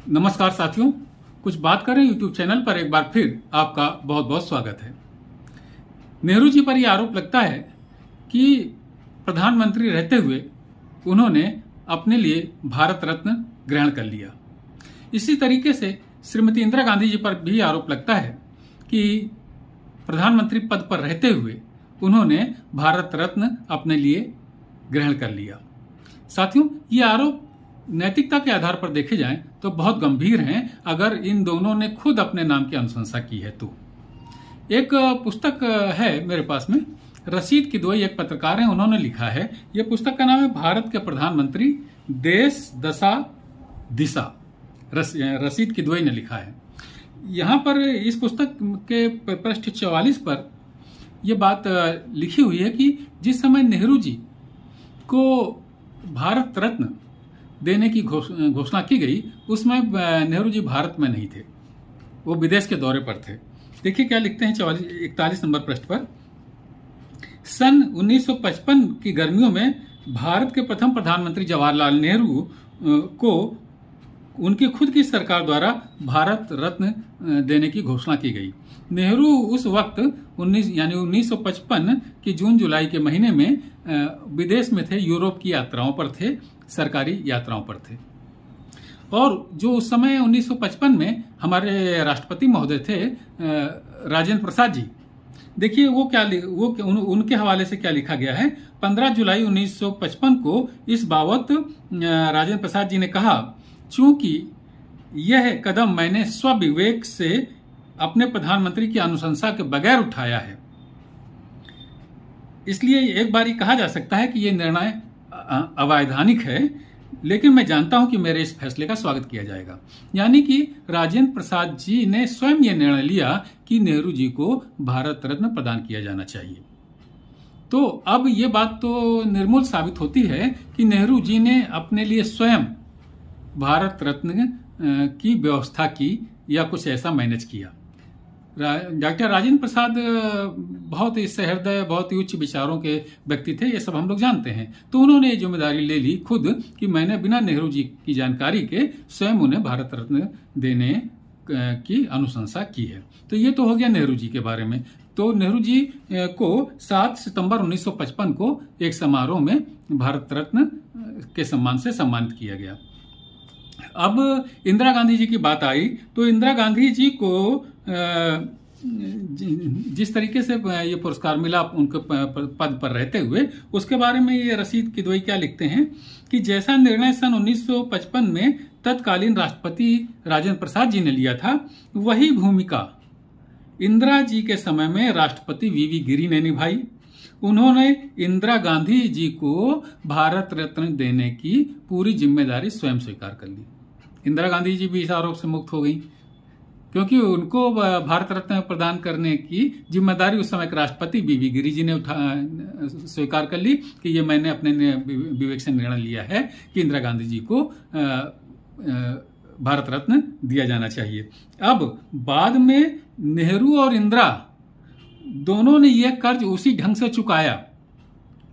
नमस्कार साथियों, कुछ बात करें यूट्यूब चैनल पर एक बार फिर आपका बहुत बहुत स्वागत है। नेहरू जी पर यह आरोप लगता है कि प्रधानमंत्री रहते हुए उन्होंने अपने लिए भारत रत्न ग्रहण कर लिया। इसी तरीके से श्रीमती इंदिरा गांधी जी पर भी आरोप लगता है कि प्रधानमंत्री पद पर रहते हुए उन्होंने भारत रत्न अपने लिए ग्रहण कर लिया। साथियों, ये आरोप नैतिकता के आधार पर देखे जाएं तो बहुत गंभीर हैं अगर इन दोनों ने खुद अपने नाम की अनुशंसा की है तो। एक पुस्तक है मेरे पास में, रशीद किदवई एक पत्रकार हैं, उन्होंने लिखा है। यह पुस्तक का नाम है भारत के प्रधानमंत्री देश दशा दिशा। रशीद किदवई ने लिखा है। यहाँ पर इस पुस्तक के पृष्ठ 44 पर यह बात लिखी हुई है कि जिस समय नेहरू जी को भारत रत्न देने की घोषणा की गई, उसमें नेहरू जी भारत में नहीं थे, वो विदेश के दौरे पर थे। देखिए क्या लिखते हैं 41 नंबर पृष्ठ पर। सन 1955 की गर्मियों में भारत के प्रथम प्रधानमंत्री जवाहरलाल नेहरू को उनकी खुद की सरकार द्वारा भारत रत्न देने की घोषणा की गई। नेहरू उस वक्त 1955 की जून जुलाई के महीने में विदेश में थे, यूरोप की यात्राओं पर थे, सरकारी यात्राओं पर थे। और जो उस समय 1955 में हमारे राष्ट्रपति महोदय थे राजेंद्र प्रसाद जी, देखिए उनके हवाले से क्या लिखा गया है। 15 जुलाई 1955 को इस बाबत राजेंद्र प्रसाद जी ने कहा, चूंकि यह कदम मैंने स्वविवेक से अपने प्रधानमंत्री की अनुशंसा के बगैर उठाया है, इसलिए एक बार कहा जा सकता है कि यह निर्णय अवैधानिक है, लेकिन मैं जानता हूं कि मेरे इस फैसले का स्वागत किया जाएगा। यानी कि राजेंद्र प्रसाद जी ने स्वयं यह निर्णय लिया कि नेहरू जी को भारत रत्न प्रदान किया जाना चाहिए। तो अब ये बात तो निर्मूल साबित होती है कि नेहरू जी ने अपने लिए स्वयं भारत रत्न की व्यवस्था की या कुछ ऐसा मैनेज किया। डॉक्टर राजेंद्र प्रसाद बहुत ही सहृदय, बहुत ही उच्च विचारों के व्यक्ति थे, ये सब हम लोग जानते हैं। तो उन्होंने ये जिम्मेदारी ले ली खुद कि मैंने बिना नेहरू जी की जानकारी के स्वयं उन्हें भारत रत्न देने की अनुशंसा की है। तो ये तो हो गया नेहरू जी के बारे में। तो नेहरू जी को 7 सितंबर 1955 को एक समारोह में भारत रत्न के सम्मान से सम्मानित किया गया। अब इंदिरा गांधी जी की बात आई तो इंदिरा गांधी जी को जिस तरीके से ये पुरस्कार मिला उनके पद पर रहते हुए, उसके बारे में ये रशीद किदवई क्या लिखते हैं कि जैसा निर्णय सन 1955 में तत्कालीन राष्ट्रपति राजेंद्र प्रसाद जी ने लिया था, वही भूमिका इंदिरा जी के समय में राष्ट्रपति वीवी गिरी ने निभाई। उन्होंने इंदिरा गांधी जी को भारत रत्न देने की पूरी जिम्मेदारी स्वयं स्वीकार कर ली। इंदिरा गांधी जी भी इस आरोप से मुक्त हो गई, क्योंकि उनको भारत रत्न प्रदान करने की जिम्मेदारी उस समय के राष्ट्रपति वीवी गिरी जी ने स्वीकार कर ली कि ये मैंने अपने विवेक से निर्णय लिया है कि इंदिरा गांधी जी को भारत रत्न दिया जाना चाहिए। अब बाद में नेहरू और इंदिरा दोनों ने यह कर्ज उसी ढंग से चुकाया।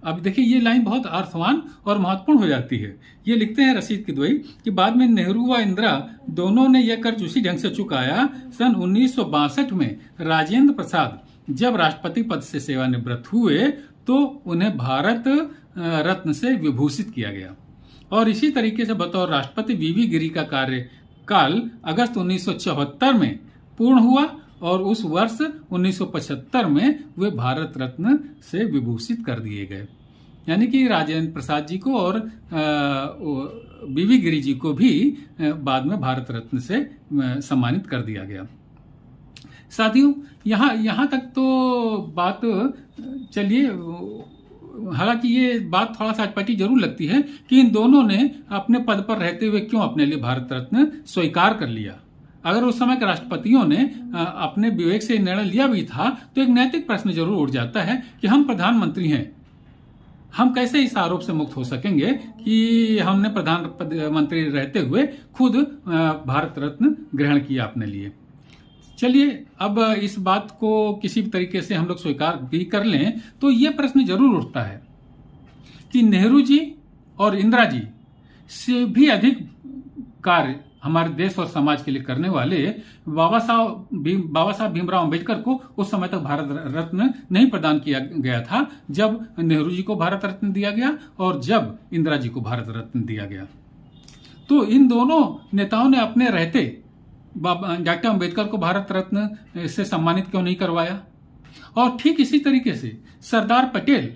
अब देखिए ये लाइन बहुत अर्थवान और महत्वपूर्ण हो जाती है। ये लिखते हैं रशीद किदवई कि बाद में नेहरू व इंदिरा दोनों ने यह कर्ज उसी ढंग से चुकाया। सन 1962 में राजेंद्र प्रसाद जब राष्ट्रपति पद से सेवानिवृत्त हुए तो उन्हें भारत रत्न से विभूषित किया गया। और इसी तरीके से बतौर राष्ट्रपति वीवी गिरी का कार्यकाल अगस्त 1974 में पूर्ण हुआ और उस वर्ष 1975 में वे भारत रत्न से विभूषित कर दिए गए। यानी कि राजेंद्र प्रसाद जी को और वीवी गिरी जी को भी बाद में भारत रत्न से सम्मानित कर दिया गया। साथियों, यहाँ तक तो बात चलिए, हालांकि ये बात थोड़ा सा अटपटी जरूर लगती है कि इन दोनों ने अपने पद पर रहते हुए क्यों अपने लिए भारत रत्न स्वीकार कर लिया। अगर उस समय के राष्ट्रपतियों ने अपने विवेक से निर्णय लिया भी था तो एक नैतिक प्रश्न जरूर उठ जाता है कि हम प्रधानमंत्री हैं, हम कैसे इस आरोप से मुक्त हो सकेंगे कि हमने प्रधानमंत्री रहते हुए खुद भारत रत्न ग्रहण किया अपने लिए। चलिए, अब इस बात को किसी भी तरीके से हम लोग स्वीकार भी कर लें तो ये प्रश्न जरूर उठता है कि नेहरू जी और इंदिरा जी से भी अधिक कार्य हमारे देश और समाज के लिए करने वाले बाबा साहब भीमराव अंबेडकर को उस समय तक भारत रत्न नहीं प्रदान किया गया था, जब नेहरू जी को भारत रत्न दिया गया और जब इंदिरा जी को भारत रत्न दिया गया। तो इन दोनों नेताओं ने अपने रहते डॉक्टर अंबेडकर को भारत रत्न से सम्मानित क्यों नहीं करवाया? और ठीक इसी तरीके से सरदार पटेल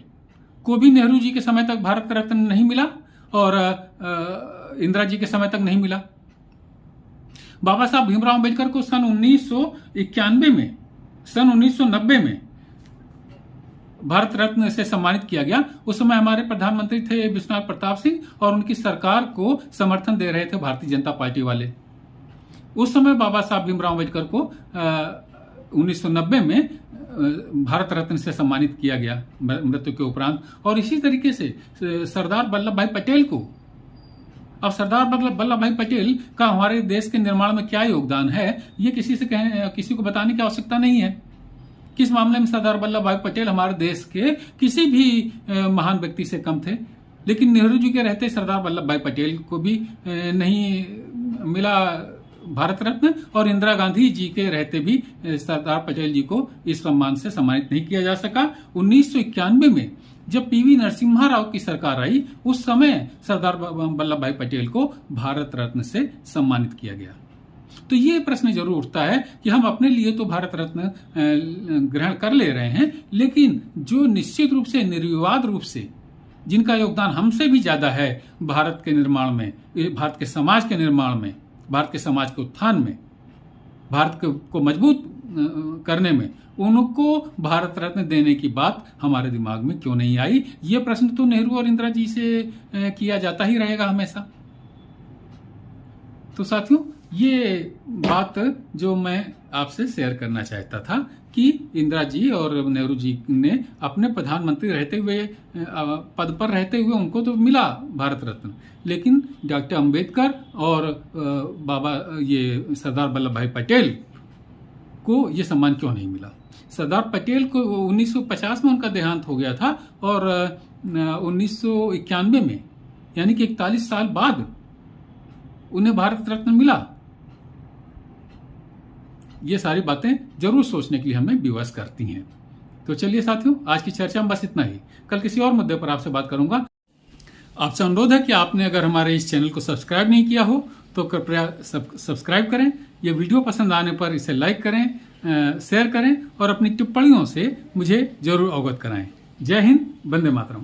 को भी नेहरू जी के समय तक भारत रत्न नहीं मिला और इंदिरा जी के समय तक नहीं मिला। बाबा साहब भीमराव अंबेडकर को सन 1990 में भारत रत्न से सम्मानित किया गया। उस समय हमारे प्रधानमंत्री थे विश्वनाथ प्रताप सिंह और उनकी सरकार को समर्थन दे रहे थे भारतीय जनता पार्टी वाले। उस समय बाबा साहब भीमराव अंबेडकर को 1990 में भारत रत्न से सम्मानित किया गया मृत्यु के उपरांत। और इसी तरीके से सरदार वल्लभ भाई पटेल को, अब सरदार वल्लभ भाई पटेल का हमारे देश के निर्माण में क्या योगदान है, ये किसी को बताने की आवश्यकता नहीं है। किस मामले में सरदार वल्लभ भाई पटेल हमारे देश के किसी भी महान व्यक्ति से कम थे, लेकिन नेहरू जी के रहते सरदार वल्लभ भाई पटेल को भी नहीं मिला भारत रत्न, और इंदिरा गांधी जी के रहते भी सरदार पटेल जी को इस सम्मान से सम्मानित नहीं किया जा सका। 1991 में जब पीवी नरसिम्हा राव की सरकार आई, उस समय सरदार वल्लभ भाई पटेल को भारत रत्न से सम्मानित किया गया। तो ये प्रश्न जरूर उठता है कि हम अपने लिए तो भारत रत्न ग्रहण कर ले रहे हैं, लेकिन जो निश्चित रूप से निर्विवाद रूप से जिनका योगदान हमसे भी ज्यादा है भारत के निर्माण में, भारत के समाज के निर्माण में, भारत के समाज के उत्थान में, भारत को मजबूत करने में, उनको भारत रत्न देने की बात हमारे दिमाग में क्यों नहीं आई? ये प्रश्न तो नेहरू और इंदिरा जी से किया जाता ही रहेगा हमेशा। तो साथियों, ये बात जो मैं आपसे शेयर करना चाहता था कि इंदिरा जी और नेहरू जी ने अपने प्रधानमंत्री रहते हुए, पद पर रहते हुए उनको तो मिला भारत रत्न, लेकिन डॉक्टर अंबेडकर और ये सरदार वल्लभ भाई पटेल को ये सम्मान क्यों नहीं मिला? सरदार पटेल को 1950 में उनका देहांत हो गया था और 1991 में, यानी कि 41 साल बाद उन्हें भारत रत्न मिला। ये सारी बातें जरूर सोचने के लिए हमें विवश करती हैं। तो चलिए साथियों, आज की चर्चा में बस इतना ही। कल किसी और मुद्दे पर आपसे बात करूंगा। आपसे अनुरोध है कि आपने अगर हमारे इस चैनल को सब्सक्राइब नहीं किया हो तो कृपया सब्सक्राइब करें। ये वीडियो पसंद आने पर इसे लाइक करें, शेयर करें और अपनी टिप्पणियों से मुझे जरूर अवगत कराएं। जय हिंद, वंदे मातरम।